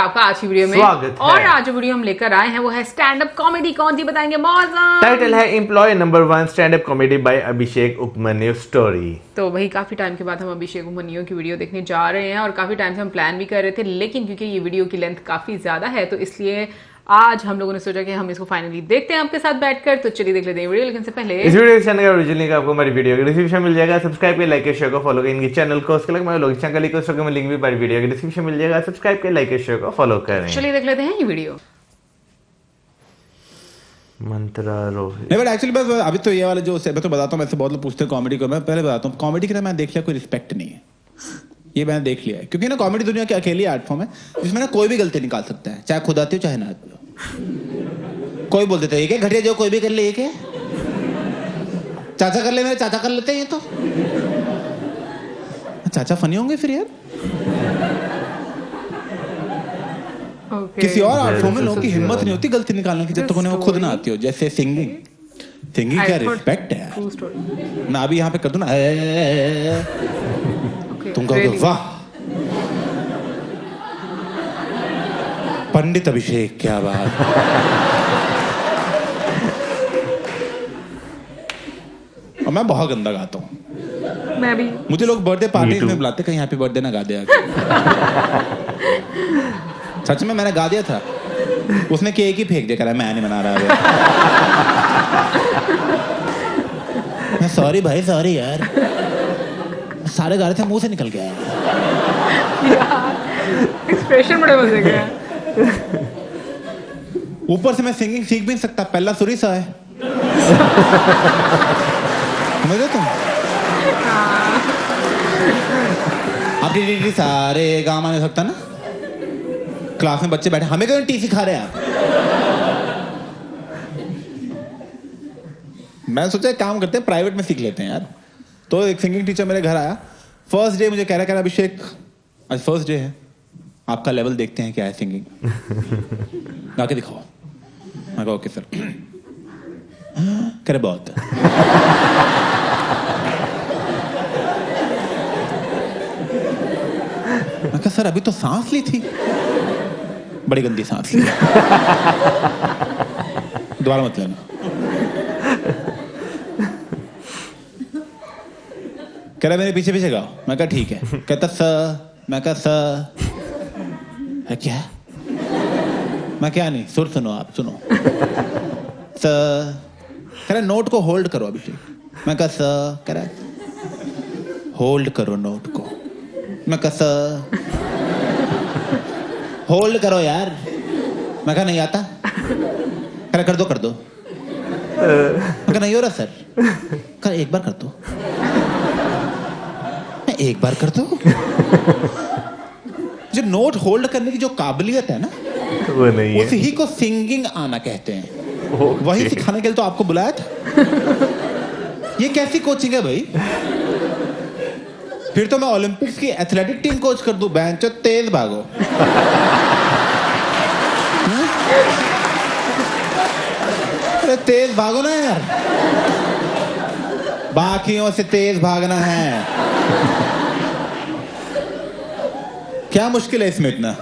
आपका आज की वीडियो में स्वागत है। और आज जो वीडियो हम लेकर आए हैं वो है स्टैंड अप कॉमेडी। कौन सी बताएंगे मौसम? टाइटल है employ number 1 stand up comedy by Abhishek Upmanyu story. तो वही काफी टाइम के बाद हम अभिषेक उपमन्यु की वीडियो देखने जा रहे हैं और काफी टाइम से हम प्लान भी कर रहे थे, लेकिन क्योंकि ये वीडियो की लेंथ काफी ज्यादा है तो इसलिए आज हम लोगों ने सोचा कि हम इसको फाइनली देखते हैं आपके साथ बैठकर। तो चलिए देख लेते हैं वीडियो, लेकिन से पहले इस वीडियो के चैनल का ओरिजिनल लिंक आपको हमारी वीडियो के डिस्क्रिप्शन मिल जाएगा। सब्सक्राइब के लाइक के शेयर को फॉलो करें इनके चैनल को। उसके अलावा लोग चैनल का लिंक भी हमारी वीडियो के डिस्क्रिप्शन मिल जाएगा। सब्सक्राइब के लाइक के शेयर को फॉलो करें। चलिए देख लेते हैं ये वीडियो। मंत्रा रोहित नहीं बट एक्चुअली बस अभी तो ये वाला जो मैं तो बताता हूँ, मैं से बहुत लोग पूछते हैं कॉमेडी को, मैं पहले बताता हूँ कॉमेडी की ना मैं देख लिया कोई रिस्पेक्ट नहीं है, ये मैंने देख लिया है। क्योंकि ना कॉमेडी दुनिया की अकेली आर्ट फॉर्म है जिसमें ना कोई भी गलती निकाल सकता है, चाहे खुद आती हो चाहे ना आती हो। कोई बोल देता है ये घटिया जो कोई भी कर ले, ये क्या चाचा कर ले, मेरे चाचा कर लेते हैं ये तो चाचा फनी होंगे फिर यार। किसी और आर्ट फॉर्म में लोगों की हिम्मत नहीं होती गलती निकालने की जब तक उन्हें वो खुद ना आती हो। जैसे सिंगिंग क्या रिस्पेक्ट है यार। मैं अभी यहाँ पे कर दूं ना तुम कहोगे वाह पंडित अभिषेक क्या बात। और मैं बहुत गंदा गाता हूँ, मैं भी। मुझे लोग बर्थडे पार्टी में बुलाते कहीं हैप्पी बर्थडे ना गा दिया। सच में मैंने गा दिया था, उसने केक ही फेंक दिया, कह रहा मैं नहीं मना रहा। मैं सॉरी भाई सॉरी यार, सारे गा रहे थे मुंह से निकल गया। एक्सप्रेशन बड़े मजे के हैं। ऊपर से मैं सिंगिंग सीख भी नहीं सकता, पहला सुरी सा है। समझ तुम आप सारे गामा नहीं सकता ना। क्लास में बच्चे बैठे हमें क्यों टी सिखा रहे हैं आप। मैं सोचा एक काम करते हैं प्राइवेट में सीख लेते हैं यार। तो एक सिंगिंग टीचर मेरे घर आया, फर्स्ट डे मुझे कह रहा अभिषेक आज फर्स्ट डे है, आपका लेवल देखते हैं क्या है सिंगिंग, गा के दिखाओ। मैं कहा ओके सर। कह रहे बहुत। मैं कहा सर अभी तो सांस ली थी, बड़ी गंदी सांस ली, दोबारा मत लेना। कह रहा मेरे पीछे पीछे गाओ। मैं कहा ठीक है। कहता सर, मैं कहा सर है क्या, मैं क्या नहीं, सुर सुनो आप सुनो। सर कह रहा नोट को होल्ड करो अभिषेक। मैं कहा सर, कह रहा होल्ड करो नोट को। मैं कहा सर होल्ड करो यार। मैं कहा नहीं आता। कह रहा कर दो कर दो। मैं कहा नहीं हो रहा सर। कह एक बार कर दो। मैं एक बार कर दो। जो नोट होल्ड करने की जो काबिलियत है ना वो नहीं है, उसी को सिंगिंग आना कहते हैं। वही सिखाने के लिए तो आपको बुलाया था। ये कैसी कोचिंग है भाई। फिर तो मैं ओलंपिक्स की एथलेटिक टीम कोच कर दूं, बेंचो तेज भागो। अरे तेज भागो ना यार, बाकियों से तेज भागना है। क्या मुश्किल है इसमें इतना।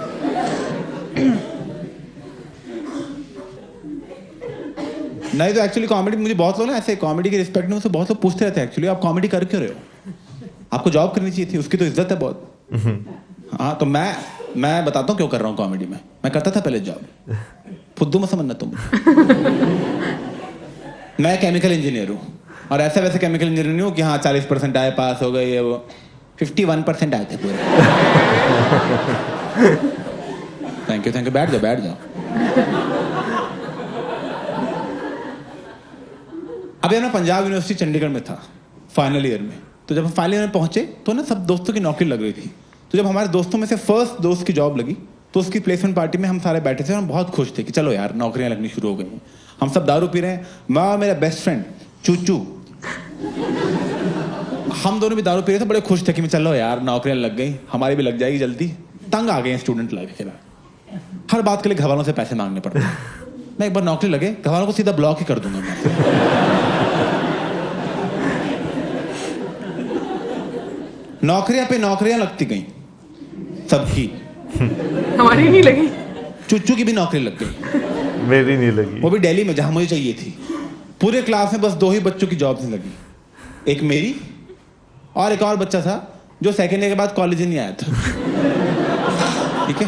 नहीं तो एक्चुअली कॉमेडी मुझे बहुत लोग ना ऐसे कॉमेडी की रिस्पेक्ट में मुझसे बहुत लोग पूछते रहते हैं एक्चुअली आप कॉमेडी कर क्यों रहे हो, आपको जॉब करनी चाहिए थी, उसकी तो इज्जत है बहुत। हाँ तो मैं बताता हूँ क्यों कर रहा हूँ कॉमेडी में। मैं करता था पहले जॉब, फुद्दू मत समझना तुम। मैं केमिकल इंजीनियर हूँ और ऐसे वैसे केमिकल इंजीनियर नहीं हूँ कि हाँ 40% आए पास हो गए, ये वो 51% आए थे पूरे। थैंक यू बैठ जाओ। अभी मैं पंजाब यूनिवर्सिटी चंडीगढ़ में था फाइनल ईयर में। तो जब हम फाइनल ईयर में पहुंचे तो ना सब दोस्तों की नौकरी लग रही थी। तो जब हमारे दोस्तों में से फर्स्ट दोस्त की जॉब लगी तो उसकी प्लेसमेंट पार्टी में हम सारे बैठे थे और हम बहुत खुश थे कि चलो यार नौकरियां लगनी शुरू हो गई हैं। हम सब दारू पी रहे हैं, मैं और मेरा बेस्ट फ्रेंड चूचू, हम दोनों भी दारू पी रहे थे, बड़े खुश थे कि चलो यार नौकरियां लग गई, हमारी भी लग जाएगी जल्दी। तंग आ गए स्टूडेंट लाइफ के बाद, हर बात के लिए घर वालों से पैसे मांगने पड़ते हैं। मैं एक बार नौकरी लगे घर वालों को सीधा ब्लॉक ही कर दूंगा मैं। नौकरियां पे नौकरियां लगती गई सबकी, हमारी नहीं लगी। चुच्चू की भी नौकरी लग गई, मेरी नहीं लगी। वो भी दिल्ली में जहां मुझे चाहिए थी। पूरे क्लास में बस 2 ही बच्चों की जॉब नहीं लगी, एक मेरी और एक और बच्चा था जो सेकेंड ईयर के बाद कॉलेज ही नहीं आया था। ठीक है,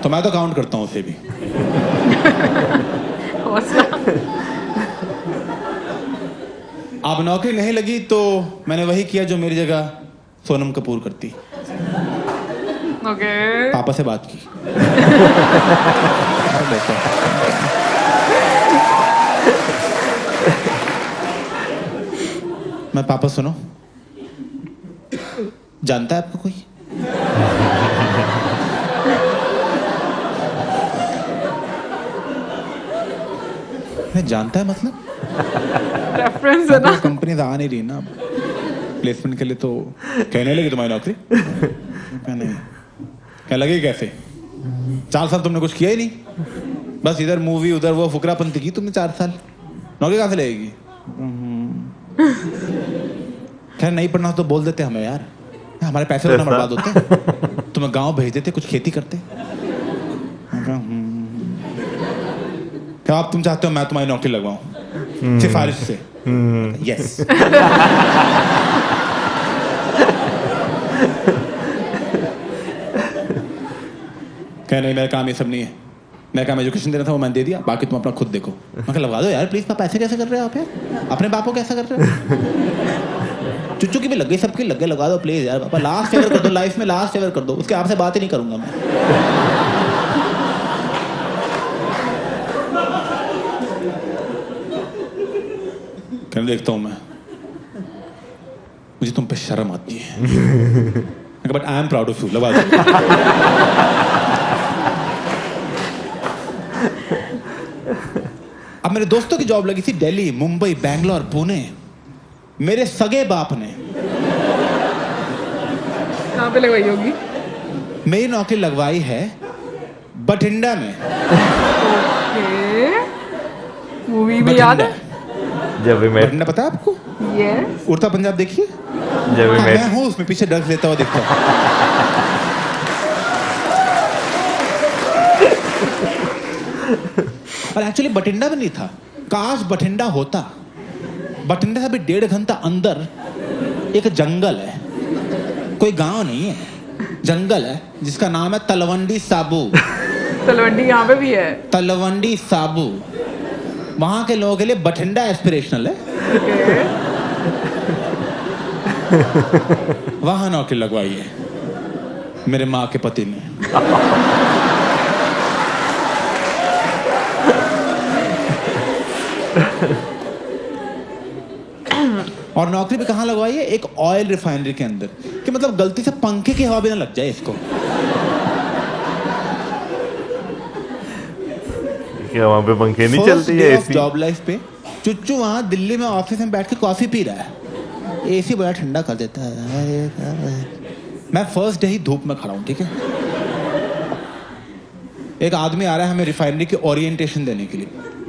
तो मैं तो काउंट करता हूँ उसे भी। अब नौकरी नहीं लगी तो मैंने वही किया जो मेरी जगह सोनम कपूर करती। ओके। पापा से बात की। मैं पापा सुनो, जानता है आपको कोई? मैं जानता है मतलब रेफरेंस है ना। कंपनी आ नहीं रही ना प्लेसमेंट के लिए, तो कहने लगी तुम्हारी नौकरी। क्या नहीं, क्या लगे कैसे? 4 साल तुमने कुछ किया ही नहीं, बस इधर मूवी उधर वो फुकरापंती की तुमने 4 साल, नौकरी कहाँ से लगेगी? खैर नहीं पढ़ना तो बोल देते हमें यार, हमारे पैसे तो ना बर्बाद होते। तुम्हें गांव भेज देते, कुछ खेती करते। क्या आप तुम चाहते हो मैं तुम्हारी नौकरी लगवाऊं सिफारिश से? यस। क्या नहीं, मेरा काम ये सब नहीं है। मेरा काम एजुकेशन देना था, वो मैंने दे दिया, बाकी तुम अपना खुद देखो। मैं लगा दो यार प्लीज। पापा ऐसे कैसे कर रहे हो आप यार? अपने बाप को कैसा कर रहे हो? चुच्चू की भी लग गई, सबकी लग गई, लगा दो प्लीज यार। पापा लास्ट फेवर कर दो, लाइफ में लास्ट फेवर कर दो, उसके आपसे बात ही नहीं करूंगा मैं। कहने देखता हूं मैं, मुझे तुम पे शर्म आती है, but I am proud of you. लगा दो। अब मेरे दोस्तों की जॉब लगी थी दिल्ली, मुंबई, बैंगलोर, पुणे। मेरे सगे बाप ने कहाँ पे लगवाई होगी? मेरी नौकरी लगवाई है बठिंडा में। मूवी में याद है जब भी मैं, बठिंडा पता है आपको? यस। उड़ता पंजाब देखिए, जब भी मैं हूँ उसमें पीछे ड्रग्स लेता हुआ दिखता है। और एक्चुअली बठिंडा में नहीं था, काश बठिंडा होता। बठिंडा से भी 1.5 घंटा अंदर एक जंगल है, कोई गांव नहीं है, जंगल है जिसका नाम है तलवंडी साबू। तलवंडी यहाँ पे भी है। तलवंडी साबू वहां के लोगों के लिए बठिंडा एस्पिरेशनल है। वहां नौकरी लगवाई है मेरे माँ के पति ने। और नौकरी भी कहाँ लगवाई है? एक ऑयल रिफाइनरी के अंदर, कि मतलब गलती से पंखे की हवा भी ना लग जाए इसको। क्या वहाँ पे पंखे नहीं चलती है? एसी जॉब लाइफ पे चुच्चू वहाँ दिल्ली में ऑफिस में बैठ के कॉफी पी रहा है, एसी बड़ा ठंडा कर देता है। मैं फर्स्ट डे ही धूप में खड़ा हूँ, ठीक है। एक आदमी आ रहा है हमें रिफाइनरी की ओरिएंटेशन देने के लिए।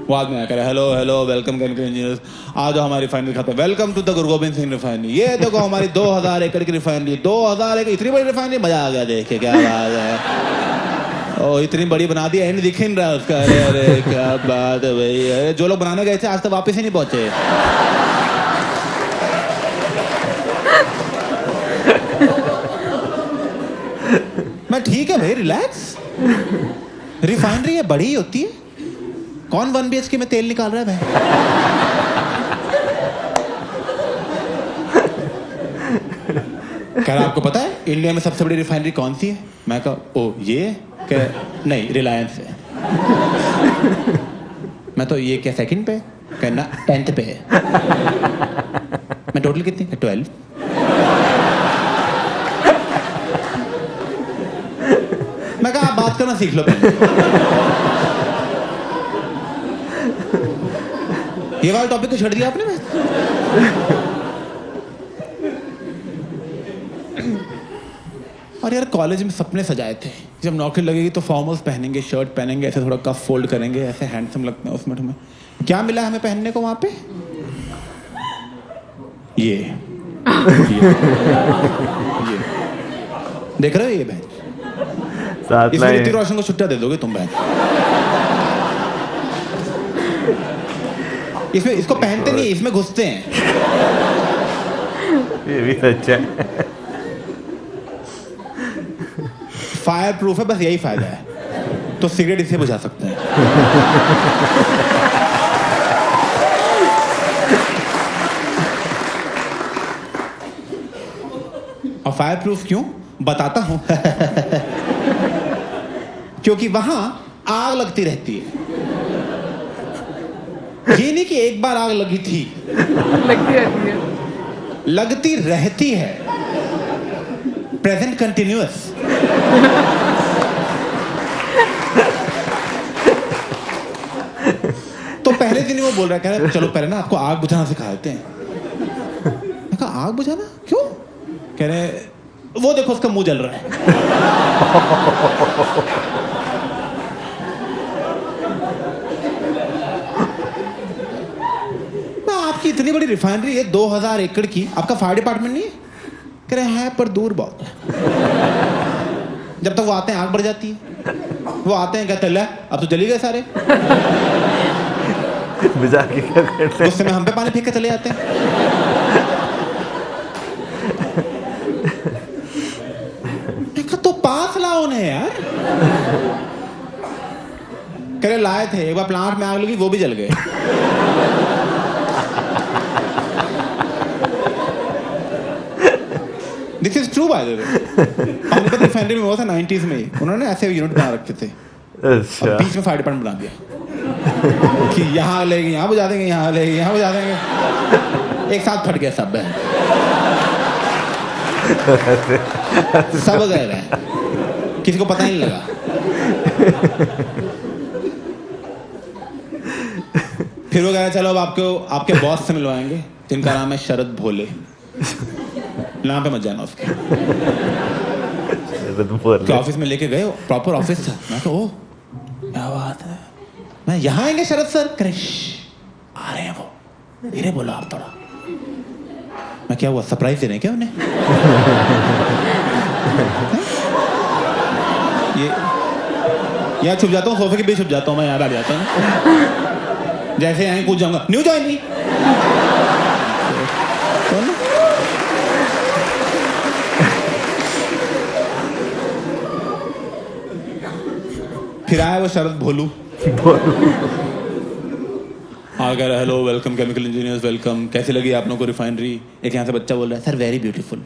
वो आदमी आकर hello hello welcome chemical engineers, आ जाओ हमारी रिफाइनरी खाते, welcome to the Guru Gobind Singh refinery. ये देखो हमारी 2000 एकड़ की रिफाइनरी, 2000 एकड़, इतनी बड़ी रिफाइनरी, मजा आ गया देख के, क्या बात है। ओ इतनी बड़ी बना दी, एंड दिख नहीं रहा उसका। अरे अरे क्या बात है भाई, अरे जो लोग बनाने गए थे आज तक वापस ही नहीं पहुंचे। मैं ठीक है भाई, रिलैक्स। रिफाइनरी है बड़ी होती है, कौन 1 BHK में तेल निकाल रहा है भाई? कह रहा आपको पता है इंडिया में सबसे बड़ी रिफाइनरी कौन सी है? मैं कहा ओ ये, कह नहीं रिलायंस है। मैं तो ये क्या सेकंड पे? कहना 10th पे है। मैं टोटल कितनी? 12। मैं कहा आप बात करना सीख लो पहले। ये वाला टॉपिक को छोड़ दिया आपने। और यार कॉलेज में सपने सजाए थे, जब नौकरी लगेगी तो फॉर्मल्स पहनेंगे, शर्ट पहनेंगे, ऐसे थोड़ा कफ फोल्ड करेंगे, ऐसे हैंडसम लगते हैं उसमें। हमें क्या मिला हमें पहनने को वहां पे? ये देख रहे हो ये बहन, साथ इसमें लाए ऋतिक रोशन को छुट्टा दे दोगे तुम बहन। इसमें इसको पहनते नहीं, इसमें घुसते हैं। ये भी सच है। फायर प्रूफ है, बस यही फायदा है। तो सिगरेट इसे बुझा सकते हैं। और फायर प्रूफ क्यों बताता हूं। क्योंकि वहां आग लगती रहती है। ये नहीं कि एक बार आग लगी थी, लगती रहती है। Present continuous. तो पहले दिन ही वो बोल रहा है, कह रहा है चलो पहले ना आपको आग बुझाना सिखा देते हैं। मैं कहा आग बुझाना क्यों? कह रहे वो देखो उसका मुंह जल रहा है। आपकी इतनी बड़ी रिफाइनरी है 2000 एकड़ की, आपका फायर डिपार्टमेंट नहीं है? कह रहे हैं पर दूर बहुत है। जब तक वो आते हैं आग बढ़ जाती है। वो आते हैं कहते हैं अब तो जली गए सारे। बुझा के क्या करते हैं? उस समय हम पे पानी फेंक के चले जाते हैं। तो पास लाओ उन्हें यार। कह रहे लाए थे, एक बार प्लांट में आग लगी, वो भी जल गए। This is true by the way. Panipat refinery में हुआ था 90s में ही। उन्होंने ऐसे यूनिट बना रखे थे। अच्छा। अब बीच में फायर डिपार्टमेंट बना दिया कि यहाँ लेंगे, यहाँ बुझा देंगे, यहाँ लेंगे, यहाँ बुझा देंगे। एक साथ फट गया सब। सब गए रहे, किसी को पता ही नहीं लगा। फिर वो कह रहा चलो अब आपको आपके बॉस से मिलवाएंगे, जिनका नाम है शरद भोले। नाम पे मत जाना उसके। ऑफिस में लेके गए, प्रॉपर ऑफिस था। मैं कहा ओह क्या बात है, मैं यहाँ आएंगे शरद सर? क्रिश आ रहे हैं वो, धीरे बोलो आप थोड़ा। मैं क्या हुआ, सरप्राइज दे रहे हैं क्या उन्हें? ये यहाँ छुप जाता हूँ, सोफे के बीच छुप जाता हूँ मैं, यहाँ बैठ जाता हूँ। जैसे यहाँ कूद जाऊंगा, न्यू ज्वाइनिंग। फिर आया वो शरद भोलू। आ गया, hello welcome chemical engineers welcome, कैसी लगी आप लोगों को रिफाइनरी? एक यहाँ से बच्चा बोल रहा है sir very beautiful,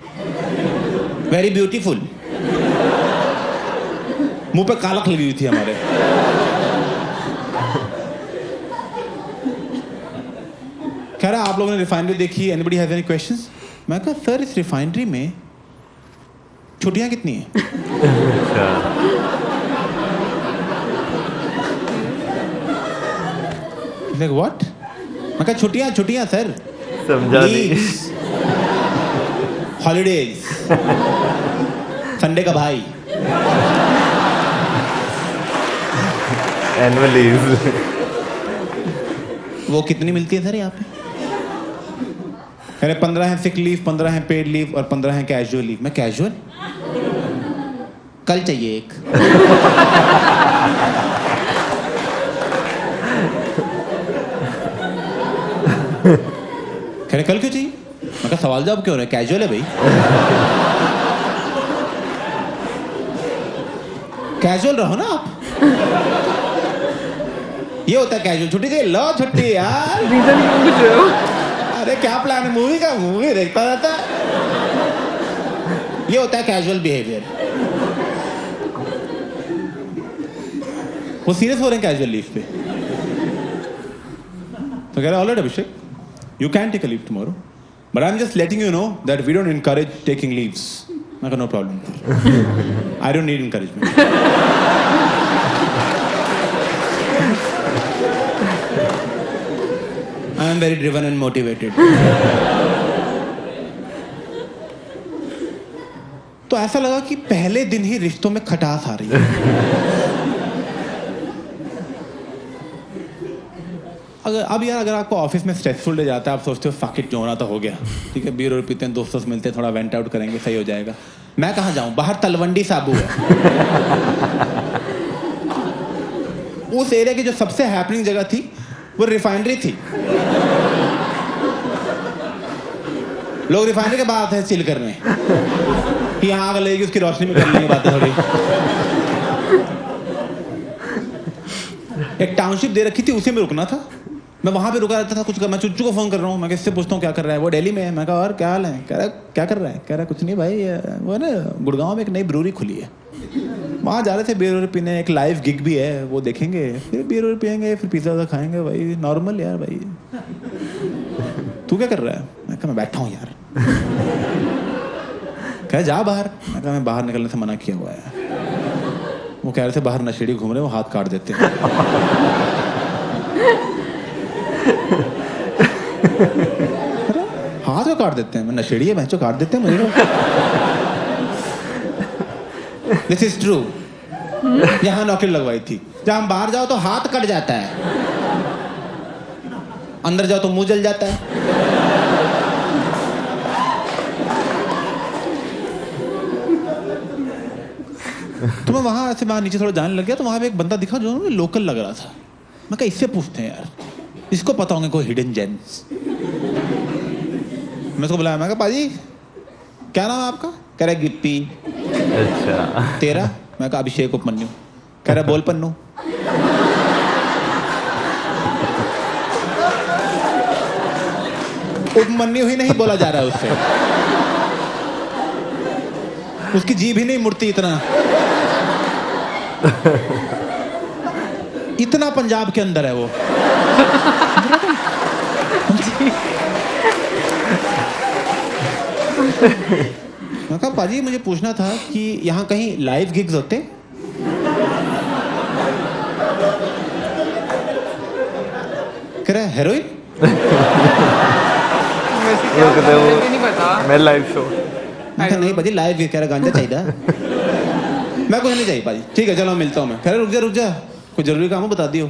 very beautiful. मुंह पे कालख लगी हुई थी हमारे। कह रहा आप लोगों ने रिफाइनरी देखी, एनीबडी हैज एनी क्वेश्चंस? मैं कहा सर इस रिफाइनरी में छुट्टियां कितनी हैं? Like what? मैं कहा छुट्टियां छुट्टियां सर, समझा नहीं। हॉलीडेज, संडे का भाई, एनुअल लीव। वो कितनी मिलती है सर यहाँ पे? अरे 15 है सिक लीव, 15 है पेड लीव और 15 है कैजुअल लीव। मैं कैजुअल कल चाहिए एक। कह रहे कल क्यों चाहिए? मैं कहा सवाल जवाब क्यों रहे, कैजुअल है भाई। कैजुअल रहो ना आप। ये होता है कैजुअल, छुट्टी चाहिए, लो छुट्टी यार। रीजन क्यों पूछ रहे हो? अरे क्या प्लान है मूवी का? मूवी देखता रहता है। ये होता है कैजुअल बिहेवियर। वो सीरियस हो रहे हैं कैजुअल लीव पे। तो कह रहे alright Abhishek, you can take a leave tomorrow, but I'm just letting you know that we don't encourage taking leaves. I got no problem. I don't need encouragement. I am very driven and motivated. तो ऐसा लगा कि पहले दिन ही रिश्तों में खटास आ रही है। अगर आपको ऑफिस में स्ट्रेसफुल डे जाता है, आप सोचते हो फक इट, जो होना तो हो गया, ठीक है, बीयर और पीते हैं, दोस्तों से मिलते हैं, थोड़ा वेंट आउट करेंगे, सही हो जाएगा। मैं कहाँ जाऊं, बाहर तलवंडी साबू है। उस एरिया की जो सबसे हैपनिंग जगह थी वो रिफाइनरी थी। लोग रिफाइनरी के बाद है चिल करने कि यहाँ आग लगेगी उसकी रोशनी में कर लेंगे बातें थोड़ी। एक टाउनशिप दे रखी थी, उसी में रुकना था। मैं वहां पे रुका रहता था कुछ कर, मैं चुच्चू को फोन कर रहा हूँ, मैं किससे पूछता हूँ क्या कर रहा है, वो दिल्ली में है। मैं कहा और क्या हाल है, कह रहा क्या कर रहा है, कह रहा कुछ नहीं भाई, वो ना गुड़गांव में एक नई ब्रूरी खुली है, वहाँ जा रहे थे बियर वोर पीने, एक लाइव गिग भी है वो देखेंगे, फिर बियर वोर पियेंगे, फिर पिज्जा खाएंगे। भाई नॉर्मल यार भाई। तू क्या कर रहा है, मैं कहा मैं बैठा हूँ यार। कह जा बाहर, मैं कहा मैं बाहर निकलने से मना किया हुआ है। वो कह रहे थे बाहर नशेड़ी घूम रहे, वो हाथ काट देते हैं। हाथ को काट देते हैं, मैं नशेड़ी है बहचो काट देते हैं मुझे। This is true. यहाँ नौकरी लगवाई थी, जब हम बाहर जाओ तो हाथ कट जाता है, अंदर जाओ तो मुंह जल जाता है। तो मैं वहां ऐसे बाहर नीचे थोड़ा जाने लग गया, तो वहां पे एक बंदा दिखा जो लोकल लग रहा था। मैं कहा इससे पूछते हैं यार, इसको पता होंगे कोई हिडन जेम्स। मैं उसको बुलाया, मैं कहा पाजी क्या नाम है आपका, कह रहा है गिप्पी। अच्छा। तेरा, मैं कहा अभिषेक उपमन्यु। कह रहा बोल पन्नू। उपमन्यु ही नहीं बोला जा रहा है उससे, उसकी जीभ ही नहीं मुड़ती इतना। इतना पंजाब के अंदर है वो। मैं कहा पाजी मुझे पूछना था कि यहाँ कहीं लाइव गिग्स होते? कह रहा है हेरोइन। नहीं पता, मैं लाइव शो। मैं कहा नहीं पाजी लाइव गिग, कह रहा गांजा चाहिए। मैं कुछ नहीं चाहिए पाजी, ठीक है चलो मिलता हूँ मैं। कह रहा रुक जा कोई जरूरी काम हो बता दियो।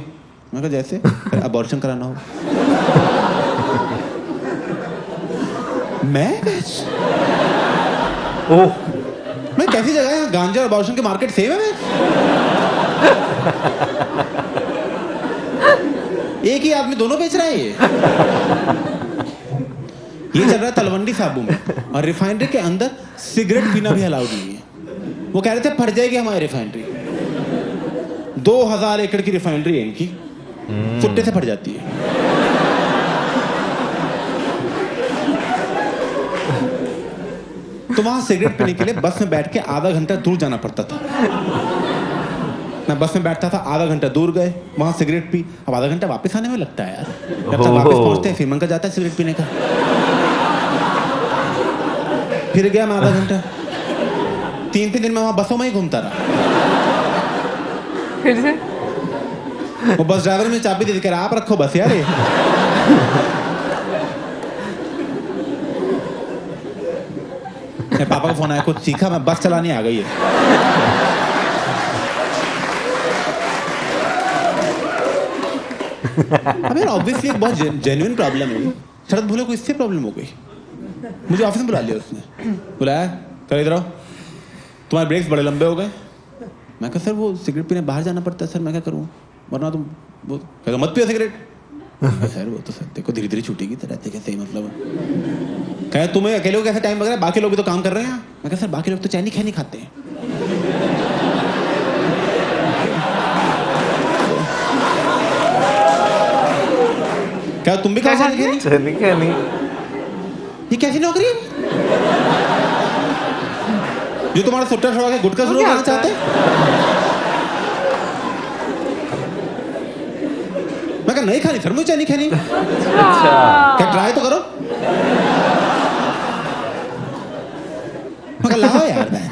मैं कहा जैसे अबॉर्शन कराना हो। मैं ओह, मैं कैसी जगह है, गांजा और अबॉर्शन के मार्केट सेम है। मैं एक ही आदमी दोनों बेच रहा है। ये चल रहा है तलवंडी साबू में, और रिफाइनरी के अंदर सिगरेट पीना भी अलाउड नहीं है। वो कह रहे थे फट जाएगी हमारी रिफाइनरी। 2000 एकड़ की रिफाइनरी है इनकी, फुट्टे से फट जाती है। तो वहां सिगरेट पीने के लिए बस में बैठ के आधा घंटा दूर जाना पड़ता था। मैं बस में बैठता था, आधा घंटा दूर गए, वहां सिगरेट पी, अब आधा घंटा वापस आने में लगता है यार। जब तक वापस पहुंचते हैं फिर मन का जाता है सिगरेट पीने का। फिर गया मैं आधा घंटा, 3 दिन में वहां बसों में ही घूमता रहा। फिर से वो बस ड्राइवर में चाबी दे देकर आप रखो बस यार। पापा का फोन आया, कुछ सीखा, मैं बस चलानी आ गई है। अब यार ऑब्वियसली एक बहुत जेन्युइन प्रॉब्लम है। शरद भोले को इससे प्रॉब्लम हो गई। मुझे ऑफिस में बुला लिया उसने, बुलाया, कर इधर आओ, तुम्हारे ब्रेक्स बड़े लंबे हो गए। मैं कहा सर वो सिगरेट पीने बाहर जाना पड़ता है सर, मैं क्या करूँ, वरना तुम वो कहते मत पियो सिगरेट। सर वो तो सर देखो धीरे धीरे छूटेगी, तो रहते कैसे मतलब। कहे तुम्हें अकेले को कैसे टाइम लग रहा है, बाकी लोग भी तो काम कर रहे हैं। मैं कहा सर बाकी लोग तो चैनी खैनी खाते हैं। क्या तुम भी खाओ चैनी खैनी? ये कैसी नौकरी है जो तुम्हारा सुट्टा छोड़ा के गुटखा शुरू करना चाहते हैं? मैं कहा नहीं खानी सर मुझे चैनी खैनी। क्या ट्राई तो करो। मैं कहा लाओ यार मैं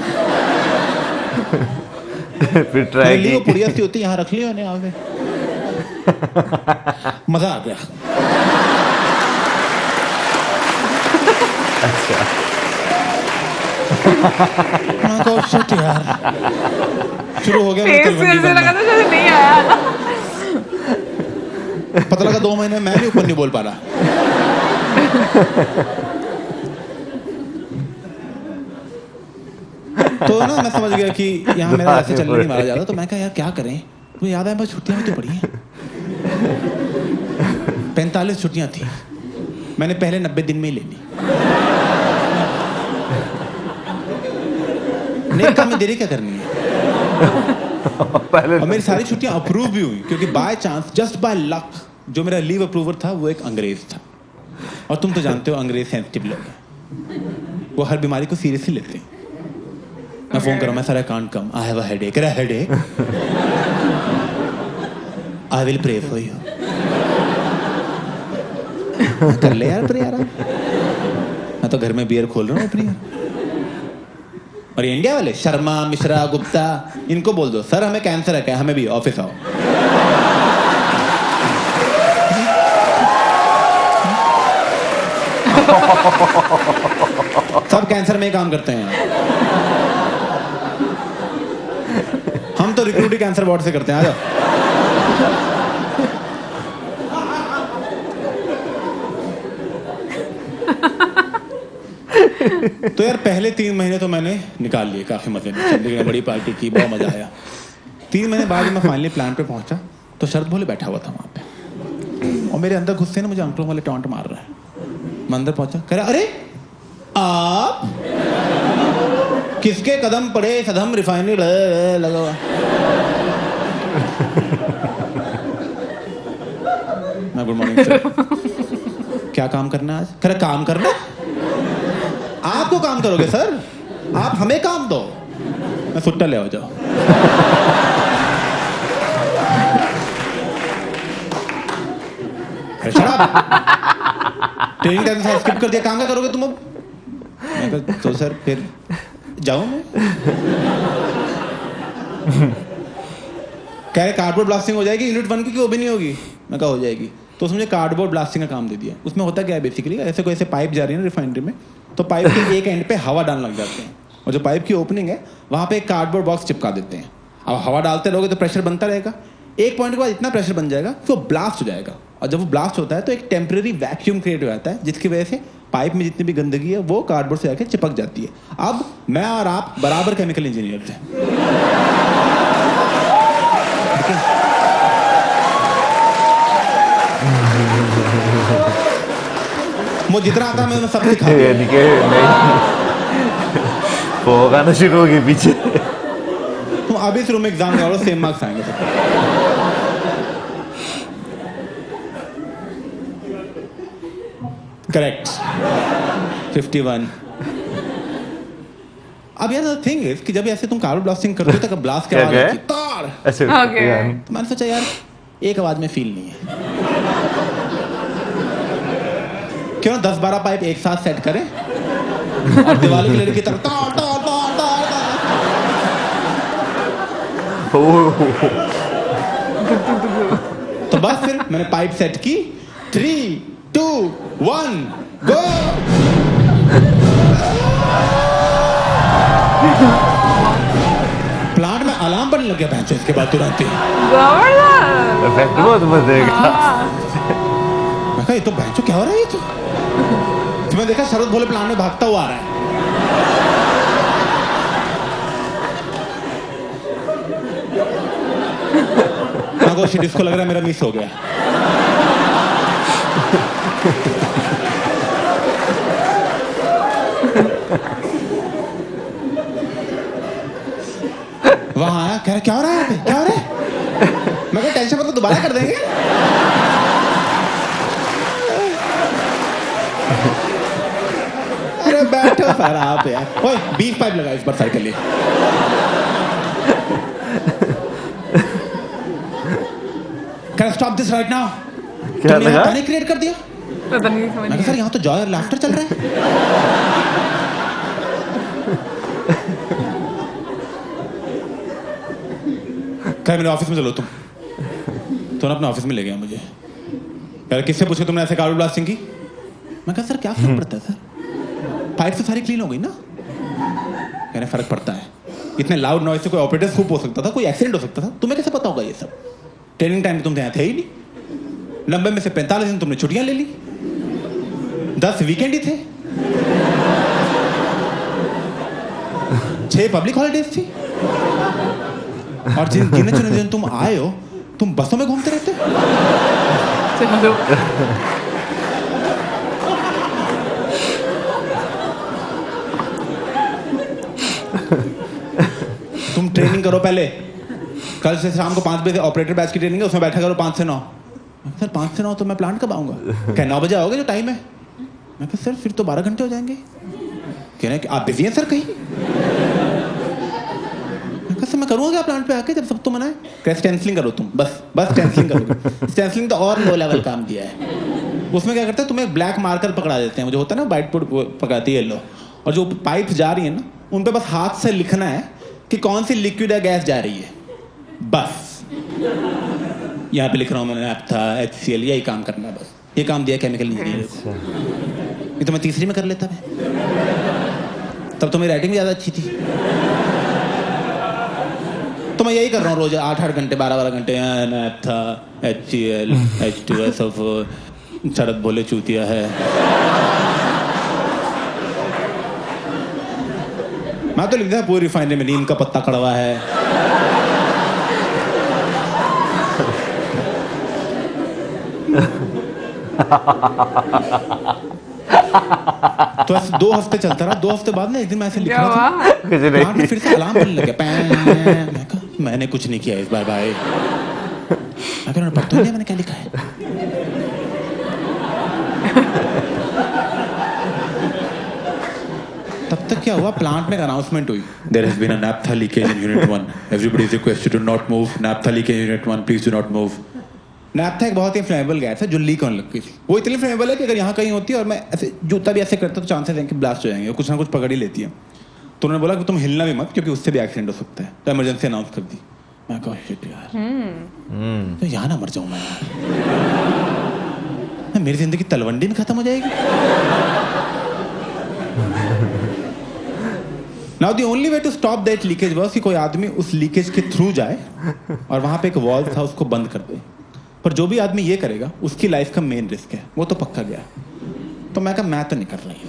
फिर ट्राई की। पुड़िया सी होती यहाँ रख लियो ने आगे। मजा आ गया। अच्छा। यार शुरू हो गया। लगा था जैसे नहीं आया। पता लगा 2 महीने मैं भी ऊपर नहीं बोल पा रहा। तो ना मैं समझ गया कि यहाँ मेरा ऐसे चलने नहीं मारा जाता, तो मैं कहा यार क्या करें, मुझे याद आया बस छुट्टियाँ भी तो पड़ी हैं। 45 छुट्टियाँ थी, मैंने पहले 90 दिन में ही ले ली। नेक काम में देरी क्या करनी है। और मेरी सारी छुट्टियां अप्रूव भी हुई, क्योंकि by chance, just by luck, जो मेरा लीव अप्रूवर था वो एक अंग्रेज था। और तुम तो जानते हो अंग्रेज सेंसिटिव लोग हैं, वो हर बीमारी को सीरियसली लेते हैं। मैं फोन कर रहा हूं, मैं sir I can't come, I have a headache. Headache, I will pray for you. कर ले यार प्रे यार, मैं तो घर में बियर खोल रहा हूँ अपनी। और इंडिया वाले शर्मा, मिश्रा, गुप्ता, इनको बोल दो सर हमें कैंसर है क्या, हमें भी ऑफिस आओ। सब कैंसर में ही काम करते हैं। हम तो रिक्रूटिंग कैंसर वार्ड से करते हैं, आ जाओ। तो यार पहले 3 महीने तो मैंने निकाल लिए काफी मजे में, चंडीगढ़ में बड़ी पार्टी की, बहुत मजा आया। 3 महीने बाद मैं फाइनली प्लान पे पहुंचा तो शरद भोले बैठा हुआ था वहां पे, और मेरे अंदर गुस्से ने मुझे अंकलों वाले टॉन्ट मार रहा है। मैं अंदर पहुंचा, कह रहा अरे आप किसके कदम पड़े, सदम रिफाइनरी लगा हुआ। मैं गुड मॉर्निंग सर, क्या काम करना है आज? कह रहा काम करना, आपको काम करोगे सर, आप हमें काम दो। मैं सुट्टा ले आओ जाओ। ट्रेनिंग टाइम से स्किप कर दिया, काम क्या करोगे तुम अब? मैं कहा तो सर फिर जाऊं मैं। कह रहे कार्डबोर्ड ब्लास्टिंग हो जाएगी यूनिट 1 की, वो भी नहीं होगी। मैं कहा हो जाएगी। तो उसने मुझे कार्डबोर्ड ब्लास्टिंग का काम दे दिया। उसमें होता क्या है बेसिकली, ऐसे कोई ऐसे पाइप जा रही है ना रिफाइनरी में, तो पाइप के एक एंड पे हवा डालने लग जाते हैं, और जो पाइप की ओपनिंग है वहां पे एक कार्डबोर्ड बॉक्स चिपका देते हैं। अब हवा डालते रहोगे तो प्रेशर बनता रहेगा, एक पॉइंट के बाद इतना प्रेशर बन जाएगा कि वो ब्लास्ट हो जाएगा। और जब वो ब्लास्ट होता है तो एक टेम्परेरी वैक्यूम क्रिएट हो जाता है, जिसकी वजह से पाइप में जितनी भी गंदगी है वो कार्डबोर्ड से जाकर चिपक जाती है। अब मैं और आप बराबर केमिकल इंजीनियर थे। मुझे जितना आता मैंने सब सिखा दिया। गाना शुरू हो गया पीछे। तुम अभी शुरू में एग्जाम करो, सेम मार्क्स आएंगे सब। करेक्ट 51। अब यार द थिंग इज कि जब ऐसे तुम कार्बन ब्लास्टिंग करते हो तो ब्लास्ट के आवाज आती है तार ऐसे। तो मैंने सोचा यार एक आवाज में फील नहीं है, क्यों 10-12 पाइप एक साथ सेट करें और दिवाली की लड़की की तरह तार तार तार तार तो बस फिर मैंने पाइप सेट की। 3, 2, 1 गो। प्लांट में अलार्म बनने लग गया भैंसो इसके बाद तुरंत ही। बहुत मजे का। मैं कहा ये तो भैंसो क्या हो रहा है ये तो मैं देखा शरद भोले प्लांट में भागता हुआ आ रहा है। शिट, इसको लग रहा है मेरा मिस हो गया। वहां आया, कह रहा क्या हो रहा है यहाँ पे, क्या हो रहा है? मैं कहा टेंशन मत लो, दोबारा कर देंगे। अरे बैठो सर आप यार। ओए 20 पाइप लगा इस बार सर के लिए। Can I stop this right now? क्या लगा? पैनिक क्रिएट कर दिया। पता नहीं समझ मैं कहा सर यहाँ तो जॉय और लाफ्टर चल रहा है। कह मेरे ऑफिस में चलो तुम तो अपने ऑफिस में ले गया मुझे। यार किससे पूछे तुमने ऐसे कार्बन ब्लास्टिंग की? मैं कहा सर क्या फर्क पड़ता है सर, पाइप तो सारी क्लीन हो गई ना। कहने फर्क पड़ता है, इतने लाउड नॉइज से कोई ऑपरेटर स्कूप हो सकता था, कोई एक्सीडेंट हो सकता था, तुम्हें कैसे पता होगा ये सब? ट्रेनिंग टाइम में तुम यहाँ थे ही नहीं। 90 में से 45 दिन तुमने छुट्टियां ले ली, 10 वीकेंड ही थे। 6 पब्लिक हॉलीडेज थी और जिन दिन तुम आए हो तुम बसों में घूमते रहते हो। तुम ट्रेनिंग करो पहले, कल से शाम को 5 बजे ऑपरेटर बैच की ट्रेनिंग है, उसमें बैठा करो 5 से 9। सर 5 से 9 तो मैं प्लांट कब आऊंगा? क्या 9 बजे आओगे जो टाइम है? मैं कहा सर फिर तो 12 घंटे हो जाएंगे। कह रहे हैं कि आप बिजी हैं सर कहीं? मैं कहा सर मैं करूँगा क्या प्लांट पे आके जब सब तो मना है? क्या स्टेंसिलिंग करो तुम, बस स्टेंसिलिंग करोगे। स्टेंसिलिंग तो और लो लेवल काम दिया है। उसमें क्या करते हैं, तुम्हें ब्लैक मार्कर पकड़ा देते हैं, जो होता है ना व्हाइट बोर्ड पकड़ाती है येलो, और जो पाइप जा रही है ना उन पे बस हाथ से लिखना है कि कौन सी लिक्विड या गैस जा रही है, बस। यहाँ पे लिख रहा हूँ मैंने naphtha, HCl, यही काम करना है बस। ये काम दिया केमिकल इंजीनियर को। ये तो मैं तीसरी में कर लेता मैं, तब तो मेरी राइटिंग भी ज़्यादा अच्छी थी। तो मैं यही कर रहा हूँ रोज 8-8 घंटे 12-12 घंटे naphtha, HCl, H2SO4, शरद बोले चूतिया है। मैं तो लिखता है पूरी रिफाइनरी में नीम का पत्ता कड़वा है। तो ऐसे 2 हफ्ते चलता रहा। 2 हफ्ते बाद ना एक दिन मैं ऐसे लिख रहा था, फिर से अलार्म बजने लगा, मैं कहा मैंने कुछ नहीं किया इस बार भाई। मैं कह रहा पता नहीं मैंने क्या लिखा है। तब तक क्या हुआ, प्लांट में एक अनाउंसमेंट हुई, there has been a naphtha leakage in unit 1, everybody is requested to not move, naphtha leakage in unit 1, please do not move. naphtha एक बहुत ही फ्लेमेबल गैस है जो लीक होने लग गई थी। वो इतनी फ्लेमेबल है कि अगर यहाँ कहीं होती है और मैं ऐसे जूता भी ऐसे करता तो चांसेस हैं कि ब्लास्ट हो जाएंगे, कुछ ना कुछ पकड़ ही लेती है। तो उन्होंने बोला कि तुम हिलना भी मत क्योंकि उससे भी एक्सीडेंट हो सकता है, तो इमरजेंसी अनाउंस कर दी। मैं कहा शिट यार, तो यहाँ ना मर जाऊँ मैं यार, मेरी जिंदगी तलवंडी में खत्म हो जाएगी। Now the only way to stop that leakage was कि कोई आदमी उस लीकेज के थ्रू जाए और वहां पे एक वॉल्व था उसको बंद कर दे। पर जो भी आदमी ये करेगा उसकी लाइफ का मेन रिस्क है, वो तो पक्का गया। तो मैं कहा मैं तो नहीं कर रही,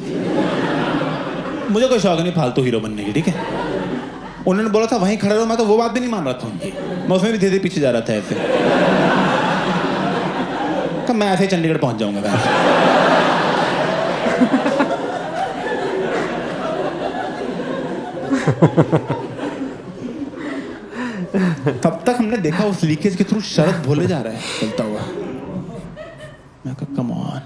मुझे कोई शौक नहीं फालतू हीरो बनने की, ठीक है। उन्होंने बोला था वहीं खड़े रहो, मैं तो वो बात भी नहीं मान रहा था उनकी, मैं उसमें भी धीरे धीरे पीछे जा रहा था ऐसे। कहा मैं ऐसे ही चंडीगढ़ पहुंच जाऊंगा। तब तक हमने देखा उस लीकेज के थ्रू शरद भोले जा रहा है चलता हुआ। मैं कहा come on,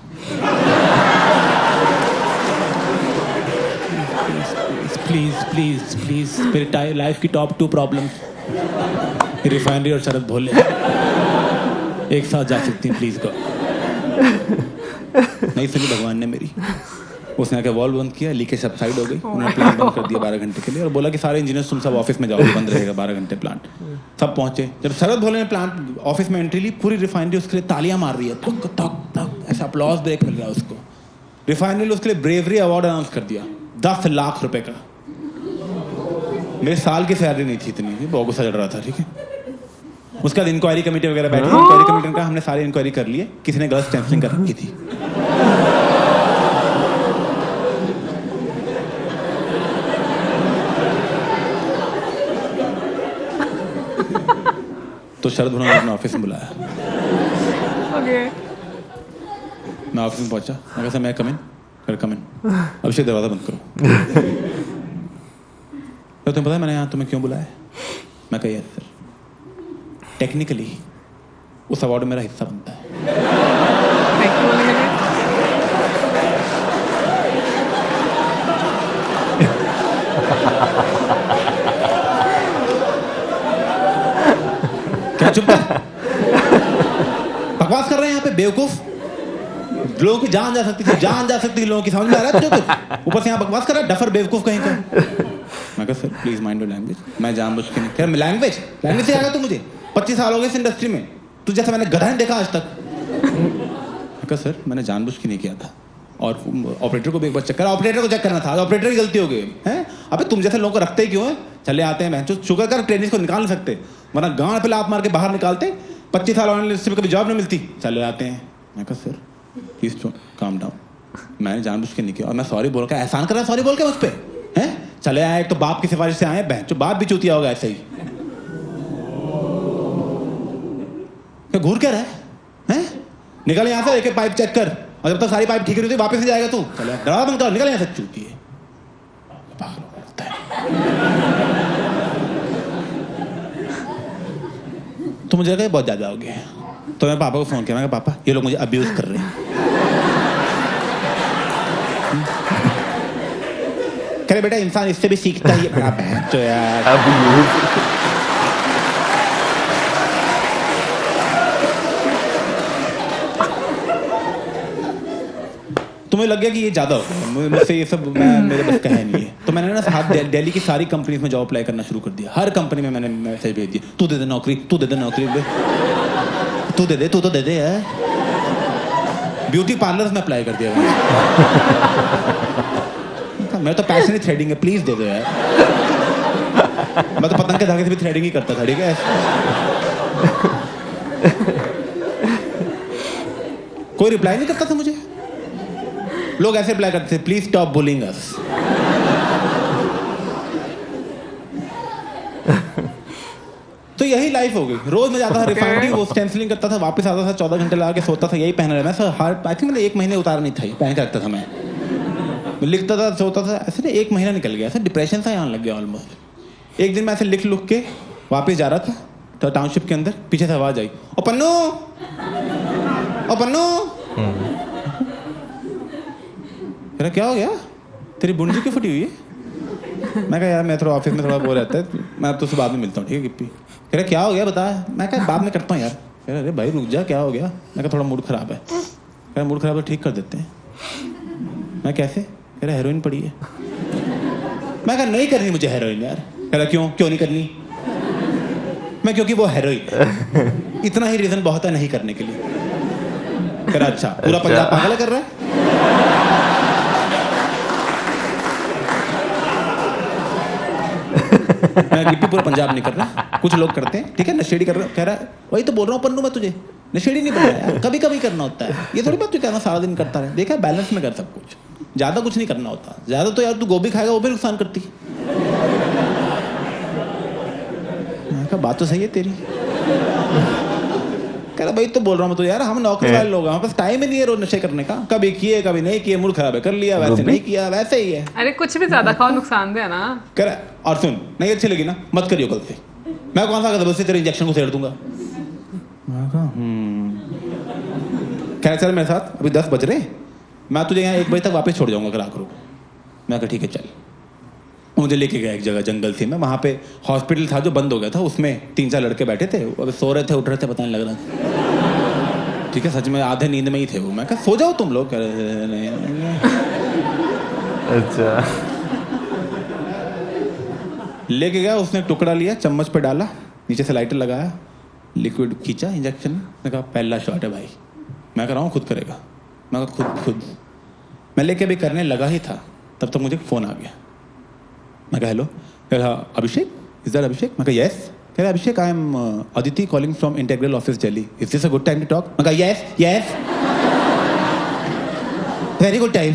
please please please. मेरी लाइफ की टॉप 2 प्रॉब्लम्स रिफाइनरी और शरद भोले एक साथ जा सकती हैं, प्लीज गो। नहीं सुनी भगवान ने मेरी। उसने आके वॉल्व बंद किया, लीकेज सबसाइड हो गई। उन्होंने प्लांट बंद कर दिया 12 घंटे के लिए और बोला कि सारे इंजीनियर्स तुम सब ऑफिस में जाओ, बंद रहेगा 12 घंटे प्लांट। सब पहुंचे। जब शरद भोले ने प्लांट ऑफिस में एंट्री ली, पूरी रिफाइनरी उसके लिए तालियां मार रही है, थक थक थक, ऐसा अपलॉज ब्रेक मिल रहा है उसको। रिफाइनरी ने उसके लिए ब्रेवरी अवार्ड अनाउंस कर दिया 10 लाख रुपए का। मेरे साल की सैलरी नहीं थी इतनी, बहुत गुस्सा चढ़ रहा था, ठीक है। उसके बाद इंक्वायरी कमेटी वगैरह बैठी, इंक्वायरी कमेटी का हमने सारी इंक्वायरी कर लिए, किसी ने गलत स्टैंपलिंग कर रखी थी। तो शरद भोले ने अपने ऑफिस में बुलाया। मैं ऑफिस में पहुंचा, मैं कहा मैं कम इन, अभिषेक दरवाजा बंद करो। तो तुम्हें पता है मैंने यहाँ तुम्हें क्यों बुलाया? मैं कहा सर, टेक्निकली उस अवार्ड में मेरा हिस्सा बनता है। क्या चुप है? बकवास कर रहे हैं यहाँ पे बेवकूफ। लोगों की जान जा सकती थी, जान जा सकती थी लोगों की, समझ में आ रहा है तुझे? ऊपर से यहाँ बकवास कर रहा है, डफर बेवकूफ कहीं का। मैं कहा sir please mind your language, मैं जानबूझ के नहीं। यार लैंग्वेज से आएगा तू, मुझे 25 साल हो गए इस इंडस्ट्री में, तू जैसा मैंने गधा नहीं देखा आज तक। मैं कहा सर मैंने जानबूझ के नहीं किया था, और ऑपरेटर को भी एक बार चेक करा, ऑपरेटर को चेक करना था, ऑपरेटर की गलती हो गई है। अबे तुम जैसे लोगों को रखते ही क्यों है? चले आते हैं, जो शुगर कर ट्रेनिंग को निकाल नहीं सकते, वरना गांड पे लात मार के बाहर निकालते। 25 साल ऑनलाइन इंडस्ट्री में कभी जॉब नहीं मिलती, चले आते हैं। मैं कहा सर प्लीज काम डाउन, मैंने जानबूझ के नहीं किया, और मैं सॉरी बोल के एहसान कर रहा, सॉरी बोल के उस पर है चले आए, एक तो बाप की सिफारिश से आए, बहन जो बाप भी चूतिया होगा ऐसे ही। क्या घूर क्या रहा है? निकल यहाँ से, एक पाइप चेक कर, और जब तक सारी पाइप ठीक नहीं होती वापस से जाएगा तू। चले दरवाजा बंद कर, निकल यहाँ से, चूती है। तो मुझे लगा बहुत ज्यादा हो गया। तो मैं पापा को फोन किया, मैं कहा पापा ये लोग मुझे अब्यूज कर रहे हैं। कह रहे बेटा इंसान इससे भी सीखता ही है। तो यार तो मुझे लग गया कि ये ज्यादा हो गया, मुझसे ये सब मेरे बस का है नहीं है। तो मैंने ना साथ दिल्ली की सारी कंपनीज में जॉब अप्लाई करना शुरू कर दिया। हर कंपनी में मैंने मैसेज भेज दिया, तू दे दे नौकरी, तू दे दे नौकरी, तू दे दे, तू तो दे दे यार। ब्यूटी पार्लर्स में अप्लाई कर दिया मैं तो पैशन ही थ्रेडिंग है, प्लीज दे दो यार। मैं तो पतंग के धागे से भी थ्रेडिंग ही करता था, ठीक है। कोई रिप्लाई नहीं करता था मुझे। लोग ऐसे रिप्लाई करते थे, प्लीज स्टॉप बुलिंग अस। तो यही लाइफ हो गई। रोज मैं जाता था रिफाइनरी, वो स्टेंसिलिंग करता था, वापस आता था, 14 घंटे लगा के सोता था, यही पहन रहा मैं सर। हर आई थिंक मैंने 1 महीने उतारा नहीं था, पहन के रखता था मैं लिखता था, सोता था, ऐसे ना 1 महीना निकल गया, ऐसे डिप्रेशन सा आने लग गया ऑलमोस्ट। एक दिन मैं ऐसे लिख के वापस जा रहा था तो टाउनशिप के अंदर पीछे से आवाज आई, ओ पन्नू, ओ पन्नू। क्या हो गया, तेरी बुंजी क्यों फटी हुई है? मैं कहा यार मैं थोड़ा ऑफिस में थोड़ा वो रहता है, मैं तुझसे बाद में मिलता हूँ, ठीक है गिप्पी। कह रहा क्या हो गया बता। मैं कहा बाद में करता हूँ यार। कह रहा अरे भाई रुक जा, क्या हो गया? मैं कहा थोड़ा मूड खराब है। कह रहा मूड खराब है, ठीक कर देते हैं। मैं कैसे? कह रहा हेरोइन पड़ी है। मैं कहा नहीं करनी मुझे हेरोइन यार। कह रहा क्यों नहीं करनी? मैं क्योंकि वो हेरोइन, इतना ही रीजन बहुत है नहीं करने के लिए। कह रहा अच्छा, पूरा पंजाब पागल कर रहा है। मैं गिप्पी पूरा पंजाब नहीं कर रहा, कुछ लोग करते हैं, ठीक है, नशेड़ी कर रहा। कह रहा वही तो बोल रहा हूँ पन्नू मैं तुझे, नशेड़ी नहीं बनाया यार, कभी कभी करना होता है। ये थोड़ी बात तू कहना सारा दिन करता रहे। देखा बैलेंस में कर सब कुछ, ज्यादा कुछ नहीं करना होता। ज्यादा तो यार तू गोभी खाएगा वो भी नुकसान करती है। मैं कहा बात तो सही है तेरी। कह रहा भाई तो बोल रहा हूँ मैं तो यार, हम नौकरी वाले लोग हैं, हमारे पास टाइम ही नहीं है रोज नशे करने का। कभी किए कभी नहीं किए, मूड खराब है कर लिया, वैसे नहीं किया, वैसे ही है। अरे कुछ भी ज्यादा खाओ नुकसान दे ना। कह रहा और सुन नहीं अच्छी लगी ना मत करियो कल से। मैं कौन सा कदम से तेरे इंजेक्शन को सेड़ दूंगा। कह रहा चल मेरे साथ, अभी 10 बज रहे, मैं तुझे यहाँ 1 बजे तक वापस छोड़ जाऊंगा ग्राहक को। मैं कहा ठीक है चल। मुझे लेके गया एक जगह जंगल थी में, वहाँ पे हॉस्पिटल था जो बंद हो गया था, उसमें 3-4 लड़के बैठे थे, अभी सो रहे थे उठ रहे थे पता नहीं लग रहा था, ठीक है, सच में आधे नींद में ही थे वो। मैं कहा सो जाओ तुम लोग। कह रहे नहीं। अच्छा लेके गया, उसने टुकड़ा लिया, चम्मच पे डाला, नीचे से लाइटर लगाया, लिक्विड खींचा इंजेक्शन। मैं कहा पहला शॉट है भाई। मैं कह रहा हूँ खुद करेगा। मैं कहा खुद मैं लेके अभी करने लगा ही था, तब तक मुझे फ़ोन आ गया। मैं कहा हेलो। कह रहा अभिषेक, इज दैट अभिषेक? मैं कहा यस। कह रहा Abhishek I am Aditi calling from integral office Delhi, is this a good time to talk? मैं कहा यस वेरी गुड टाइम।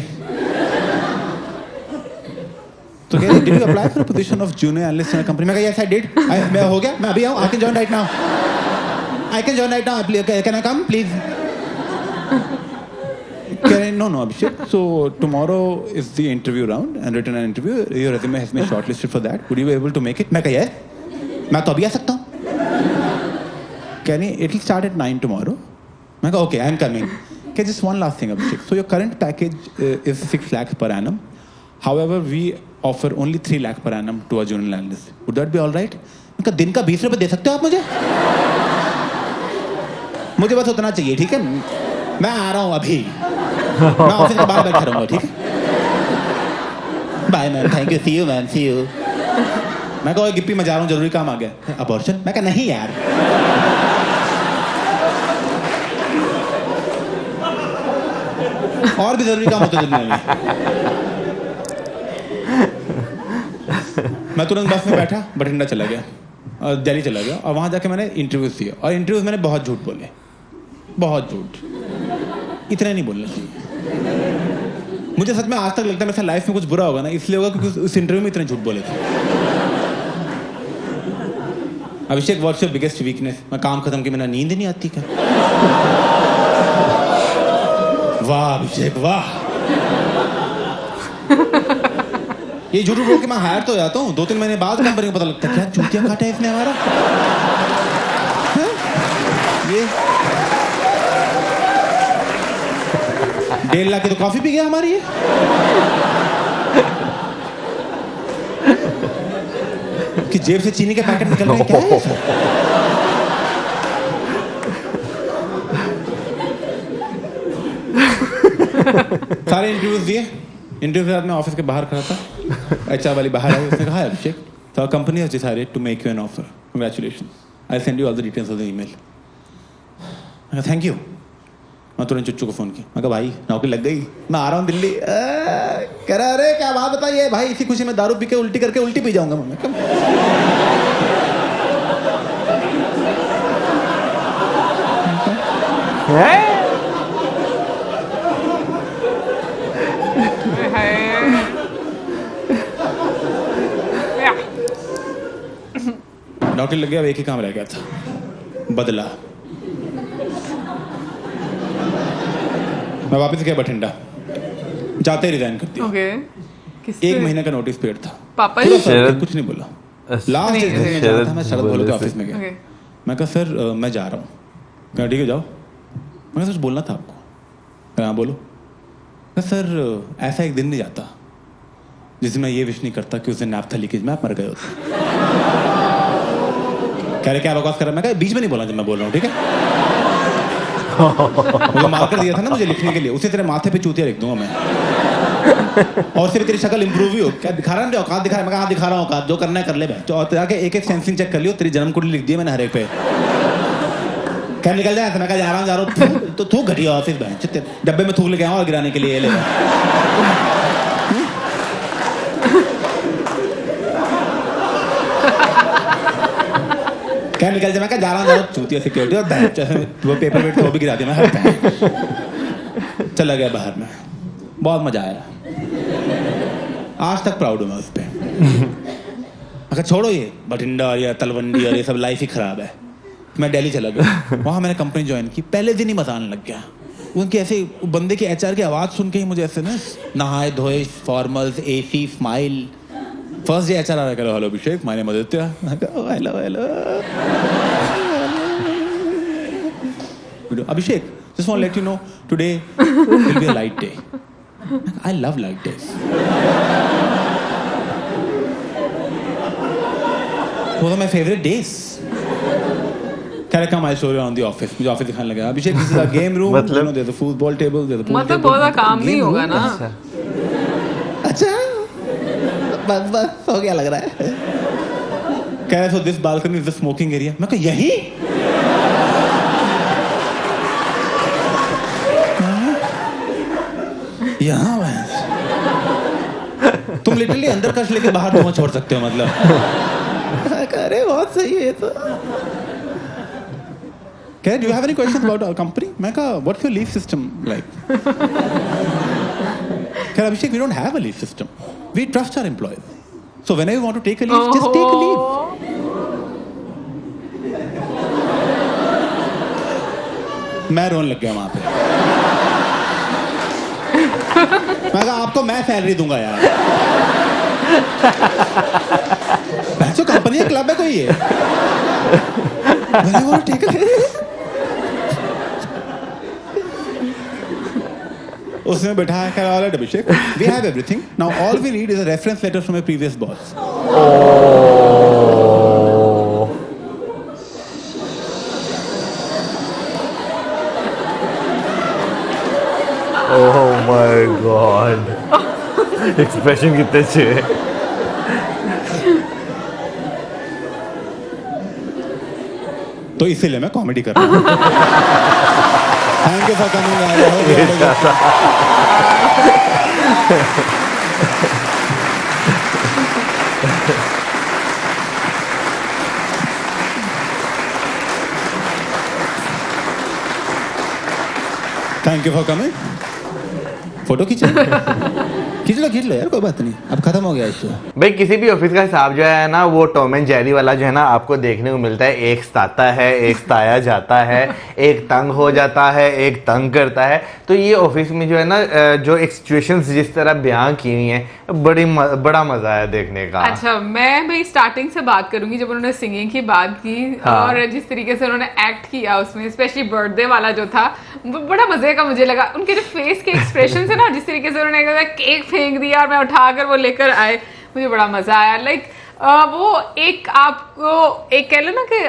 तो कह रहे did you apply for a position of junior analyst in a company? मैं कहा यस आई डिड। मैं हो गया, मैं अभी आऊँ, I can join right now, I can join right now, can I come please? No, Abhishek. So tomorrow is the interview round and written an interview. Your resume has been shortlisted for that. Would you be able to make it? मैं कहा yes, मैं तो अभी आ सकता हूँ। कह रही it will start at 9 tomorrow. मैं कहा okay, I am coming. Okay, just one last thing, Abhishek. So your current package is 6 lakhs per annum. However, we offer only 3 lakh per annum to a junior analyst. Would that be all right? मैं कहा दिन का 20 रुपए दे सकते हो आप मुझे? मुझे बस उतना चाहिए, ठीक है? मैं आ रहा हूँ अभी, मैं ऑफिस के बाहर बैठा रहूंगा, ठीक है? Bye ma'am, thank you, see you ma'am, see you. मैं कहा गिप्पी मैं जा रहा हूँ, जरूरी काम आ गया। अबॉर्शन? मैं कहा नहीं यार। और भी जरूरी काम होते दुनिया में। मैं तुरंत बस में बैठा, बठिंडा चला गया और दिल्ली चला गया, और वहां जाके मैंने इंटरव्यूज दिए, और इंटरव्यूज मैंने बहुत झूठ बोले, बहुत झूठ। इतने नहीं बोलना चाहिए। मुझे सच में आज तक लगता है मेरे लाइफ में कुछ बुरा होगा ना, इसलिए होगा क्योंकि उस इंटरव्यू में इतने झूठ बोले थे। अभिषेक, व्हाट्स योर बिगेस्ट वीकनेस? मैं काम खत्म किए मेरा नींद नहीं आती क्या? वाह अभिषेक वाह। ये झूठ बोल के मैं हायर तो हो जाता हूँ, 2-3 महीने बाद कंपनी को पता लगता है क्या चूतिया काटा है इसने हमारा। ये 1.5 लाख की तो कॉफी पी गया हमारी ये। कि जेब से चीनी के पैकेट निकल रहे हैं, क्या है सारे इंटरव्यूज दिए। इंटरव्यू के बाद मैं ऑफिस के बाहर खड़ा था, एचआर वाली बाहर आई, उसने कहा अभिषेक, so our company has decided to make you an offer. Congratulations. I'll send you all the details of the email. मैं कहा थैंक यू। मैं तुरंत चुच्चू को फोन किया, मैं कहा भाई नौकरी लग गई, मैं आ रहा हूँ दिल्ली। कह रहा अरे क्या बात बताइए भाई, इसी खुशी में दारू पी के उल्टी करके उल्टी पी जाऊंगा मैं। नौकरी लग गया, अब एक ही काम रह गया था, बदला। मैं वापस गया बठिंडा, जाते ही रिजाइन कर दिया। ओके। 1 महीने का नोटिस पीरियड था। पापा पूरा जी सर कुछ नहीं बोला। लास्ट दिन में जाना था, मैं शरद बोलो के ऑफिस में गया। ओके। मैं कहा सर मैं जा रहा हूँ। कहा ठीक है जाओ। मैं कुछ बोलना था आपको। कहा हाँ बोलो। कहा सर ऐसा एक दिन नहीं जाता जिसमें मैं ये विश नहीं करता कि उस दिन नैप्था लीकेज में आप मर गए होते। कह रहे क्या बकवास कर रहा है? मैं कहा बीच में नहीं बोला जब मैं बोल रहा हूँ, ठीक है? मुझे मार्कर दिया था ना मुझे लिखने के लिए, उसे तेरे माथे पे चूतिया लिख दूंगा मैं। और से भी तेरी शक्ल इंप्रूव ही हो। क्या दिखा रहा है? औकात दिखा रहा है? मैं कहा दिखा रहा हूँ औकात, जो करना है कर ले भाई। तो जाके एक सेंसिंग चेक कर लियो, तेरी जन्म कुंडली लिख दी है मैंने हर एक पे। क्या निकल जाए? मैं कहा जा रहा हूँ तो थूक घटिया ऑफिस में डब्बे में थूक लेके आऊँ और गिराने के लिए ले। क्या निकल जाए? मैं कहा जा रहा हूँ चूतिया सिक्योरिटी और वो पेपर वेट वो भी गिरा दिया मैं। चला गया बाहर में, बहुत मजा आया। आज तक प्राउड हूँ मैं उस पर। अगर छोड़ो ये बठिंडा और या तलवंडी और ये सब लाइफ ही खराब है। मैं दिल्ली चला गया, वहाँ मैंने कंपनी ज्वाइन की। पहले दिन ही मजा आने लग गया। उनकी ऐसे बंदे की एचआर की आवाज़ सुन के ही मुझे ऐसे ना नहाए धोए फॉर्मल्स एसी स्माइल। फर्स्ट डे एचआर आ रहा, hello Abhishek my name is Aditya. Hello hello Abhishek, just want to let you know today will be a light day. I love light days. Those are my favorite days. Can I come? I'll show you around the office. मुझे office दिखाने लगा। Abhishek, this is a game room. मतलब? You know, there's a football table, there's a pool मतलब table. बहुत काम नहीं होगा ना। अच्छा बस हो गया लग रहा है। कह रहे so this balcony is the smoking area. मैं कहा यही? यहाँ तुम लिटरली अंदर कश लेके बाहर धुआं छोड़ सकते हो मतलब। अरे बहुत सही है तो। क्या do you have any questions about our company? मैं कहा what's your leave system like? क्या Abhishek, we don't have a leave system. We trust our employees. So whenever you want to take a leave, just take a leave. मैं रोने लग गया वहां पे। मैं कहा आपको मैं सैलरी दूंगा यार। जो कंपनी है क्लब है कोई है? उसने बैठाया क्या वाला अभिषेक, we have everything. Now all we need is a reference letter from a previous boss. Oh my God. Expression कितने अच्छे हैं। तो इसीलिए मैं कॉमेडी कर रहा हूँ। Thank you for coming. Thank you for coming. Photo खींच लो यार, कोई बात नहीं, अब खत्म हो गया इसको। भाई किसी भी ऑफिस का हिसाब जो है ना, वो टॉम एंड जेरी वाला जो है ना आपको देखने को मिलता है। एक सताता है, एक सताया जाता है, एक तंग हो जाता है, एक तंग करता है। तो ये ऑफिस में जो है ना, जो एक सिचुएशंस जिस तरह बयां की हुई हैं, बड़ा मजा आया देखने का। अच्छा, मैं भाई स्टार्टिंग से बात करूंगी जब उन्होंने सिंगिंग की बात की। हाँ। और जिस तरीके से उन्होंने एक्ट किया उसमें, स्पेशली बर्थडे वाला जो था, बड़ा मजे का मुझे लगा। उनके जो फेस के एक्सप्रेशन है ना, जिस तरीके से उन्होंने केक फेंक दिया और मैं उठाकर वो लेकर आए, मुझे बड़ा मजा आया। लाइक वो एक आपको एक कह लो ना कि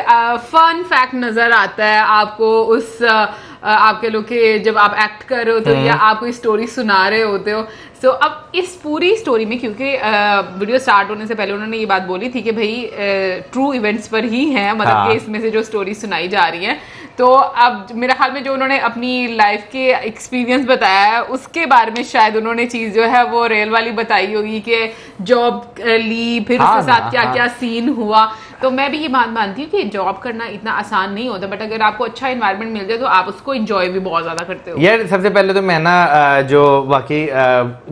फन फैक्ट नजर आता है आपको उस आपके लोग के जब आप एक्ट कर रहे होते हो या आप कोई स्टोरी सुना रहे होते हो। सो अब इस पूरी स्टोरी में, क्योंकि वीडियो स्टार्ट होने से पहले उन्होंने ये बात बोली थी कि भाई ट्रू इवेंट्स पर ही है, मतलब कि इसमें से जो स्टोरी सुनाई जा रही है। तो अब मेरे ख्याल में जो उन्होंने अपनी लाइफ के एक्सपीरियंस बताया है उसके बारे में शायद उन्होंने चीज जो है वो रियल वाली बताई होगी कि जॉब ली, फिर उसके साथ क्या क्या सीन हुआ। तो मैं भी ये बात मानती हूँ कि जॉब करना इतना आसान नहीं होता, बट अगर आपको अच्छा एनवायरनमेंट मिल जाए तो आप उसको एंजॉय भी बहुत ज्यादा करते हो। यार सबसे पहले तो मैं ना जो बाकी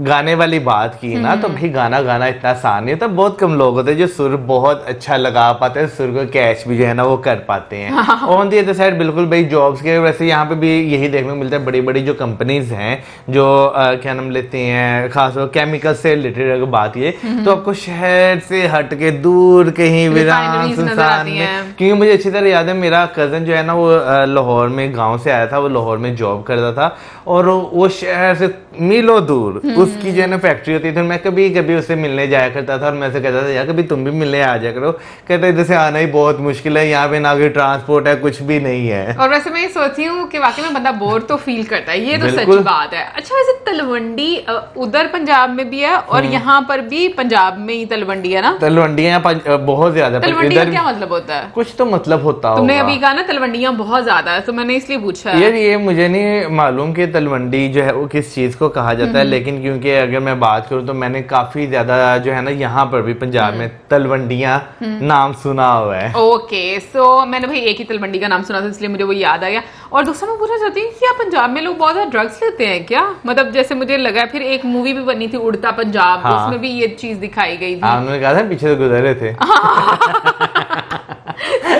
गाने वाली बात की ना, तो भाई गाना इतना आसान नहीं होता। बहुत कम लोग होते हैं जो सुर बहुत अच्छा लगा पाते हैं, सुर को कैच भी जो है ना वो कर पाते हैं। ऑन दी अदर साइड बिल्कुल भाई जॉब्स के वैसे यहाँ पे भी यही देखने को मिलता है। बड़ी बड़ी जो कंपनीज हैं जो क्या नाम लेते हैं, खासतौर केमिकल से रिलेटेड अगर बात ये, तो आपको शहर से हट के दूर कहीं वीरान सुनसान में, क्योंकि मुझे अच्छी तरह याद है मेरा कजन जो है ना वो लाहौर में गांव से आया था, वो लाहौर में जॉब करता था और वो शहर से मीलों दूर उसकी जो है ना फैक्ट्री होती थी। मैं कभी कभी उससे मिलने जाया करता था और मैं से कहता था यार कभी तुम भी मिलने आ जाया करो। कहते इधर से आना ही बहुत मुश्किल है, यहाँ पे ना कोई ट्रांसपोर्ट है, कुछ भी नहीं है। और वैसे मैं ये सोचती हूँ कि वाकई में बंदा बोर तो फील करता है, ये तो सच बात है। अच्छा, वैसे तलवंडी उधर पंजाब में भी है और यहाँ पर भी पंजाब में ही तलवंडी है ना? तलवंडियां बहुत ज्यादा। तलवंडियां क्या मतलब होता है? कुछ तो मतलब होता है। तुमने अभी कहा ना तलवंडियां बहुत ज्यादा है, तो मैंने इसलिए पूछा है। यार ये मुझे नहीं मालूम कि तलवंडी जो है वो किस चीज को कहा जाता है, लेकिन क्योंकि अगर मैं बात करूं तो मैंने काफी ज्यादा जो है ना यहाँ पर भी पंजाब में तलवंडियां नाम सुना हुआ है। ओके, सो मैंने भाई एक ही तलवंडी का नाम सुना था इसलिए मुझे वो याद आ गया। और दोस्तों मैं पूछना चाहती हूँ क्या पंजाब में लोग बहुत ज्यादा ड्रग्स लेते हैं क्या? मतलब जैसे मुझे लगा, फिर एक मूवी भी बनी थी उड़ता पंजाब, हाँ। उसमें भी ये चीज दिखाई गई थी। उन्होंने कहा था पीछे से गुजरे थे।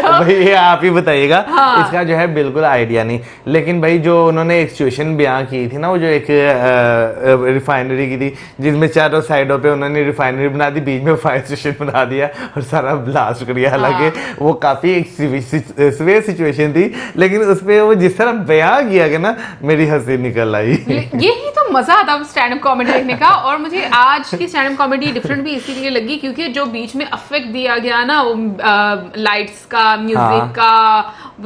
भाई आप ही बताइएगा। हाँ। इसका जो है बिल्कुल आइडिया नहीं, लेकिन भाई जो उन्होंने एक सिचुएशन बयां की थी ना, वो जो एक रिफाइनरी की थी जिसमें चारों साइडों पे उन्होंने रिफाइनरी बना दी, बीच में फायर स्टेशन बना दिया और सारा ब्लास्ट कर दिया। हालांकि वो काफी एक सीवियर सिचुएशन थी, लेकिन उसपे वो जिस तरह बयां किया गया ना, मेरी हंसी निकल आई। यही तो मजा आता स्टैंड अप कॉमेडी देखने का। और मुझे आज की स्टैंड अप कॉमेडी डिफरेंट भी इसीलिए लगी क्योंकि जो बीच में अफेक्ट दिया गया ना लाइट्स का, म्यूजिक का,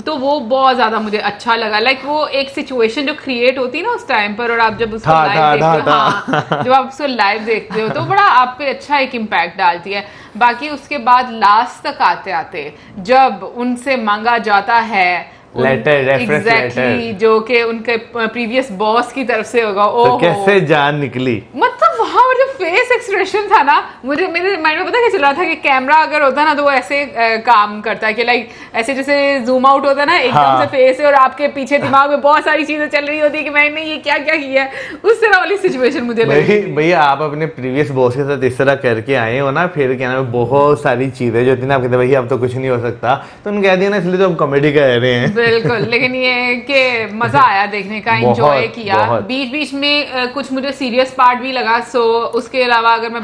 तो वो बहुत ज्यादा मुझे अच्छा लगा। लाइक वो एक सिचुएशन जो क्रिएट होती है ना उस टाइम पर, और आप जब उसको लाइव देखते हो, जब आप उसको लाइव देखते हो तो बड़ा आप पे अच्छा एक इम्पैक्ट डालती है। बाकी उसके बाद लास्ट तक आते आते जब उनसे मांगा जाता है लेटर, एग्जैक्टली, जो कि उनके प्रीवियस बॉस की तरफ से होगा, तो कैसे जान निकली। मतलब वहां पर जो फेस एक्सप्रेशन था ना, मुझे मेरे माइंड में पता क्या चल रहा था कि कैमरा अगर होता ना तो वो ऐसे काम करता है कि लाइक ऐसे जैसे जूम आउट होता है ना एकदम से फेस है और आपके पीछे दिमाग में बहुत सारी चीजें चल रही होती है कि मैंने ये क्या क्या किया है, उस तरह वाली सिचुएशन मुझे लगी। भैया आप अपने प्रीवियस बॉस के साथ इस तरह करके आए हो ना, फिर क्या नाम बहुत सारी चीजें जो थी ना, आप कहते भैया अब तो कुछ नहीं हो सकता, तो उन्होंने कह दिया ना, इसलिए तो हम कॉमेडी कर रहे हैं। बिल्कुल, लेकिन ये कि मजा आया देखने का, एंजॉय किया। बीच बीच में कुछ मुझे सीरियस पार्ट भी लगा, सो उसके अलावा अगर मैं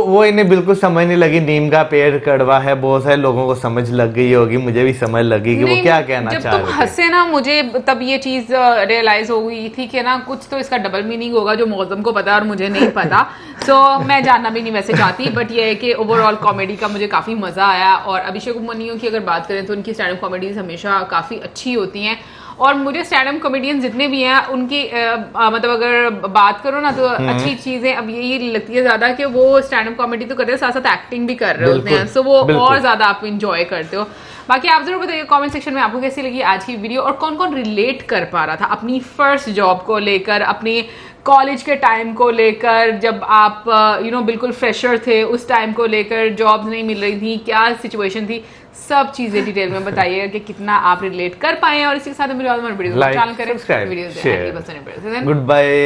वो इन्हें बिल्कुल समझ नहीं लगी। नीम का पेड़ कड़वा है, बहुत सारे लोगों को समझ लग गई होगी, मुझे भी समझ लगी कि वो क्या कहना चाह रहे थे। जब तुम हंसे ना, मुझे तब ये चीज रियलाइज हो गई थी कि ना कुछ तो इसका डबल मीनिंग होगा जो मौसम को पता है और मुझे नहीं पता। सो मैं जानना भी नहीं वैसे चाहती, बट ये है कि ओवरऑल कॉमेडी का मुझे काफी मजा आया। और अभिषेक उपमन्यु की अगर बात करें तो उनकी स्टैंड अप कॉमेडीज हमेशा काफी अच्छी होती हैं। और मुझे स्टैंड अप कॉमेडियन जितने भी हैं उनकी मतलब अगर बात करो ना तो अच्छी चीजें अब यही लगती है ज्यादा कि वो स्टैंड अप कॉमेडी तो करते हैं, साथ साथ एक्टिंग भी कर रहे होते हैं, सो वो और ज्यादा आप इंजॉय करते हो। बाकी आप जरूर बताइए कमेंट सेक्शन में आपको कैसी लगी आज की वीडियो और कौन कौन रिलेट कर पा रहा था अपनी फर्स्ट जॉब को लेकर, अपने कॉलेज के टाइम को लेकर, जब आप बिल्कुल फ्रेशर थे उस टाइम को लेकर, जॉब्स नहीं मिल रही थी, क्या सिचुएशन थी, सब चीजें डिटेल में बताइएगा कि कितना आप रिलेट कर पाए। और इसी के साथ वीडियो चैनल करें, वीडियो गुड बाय।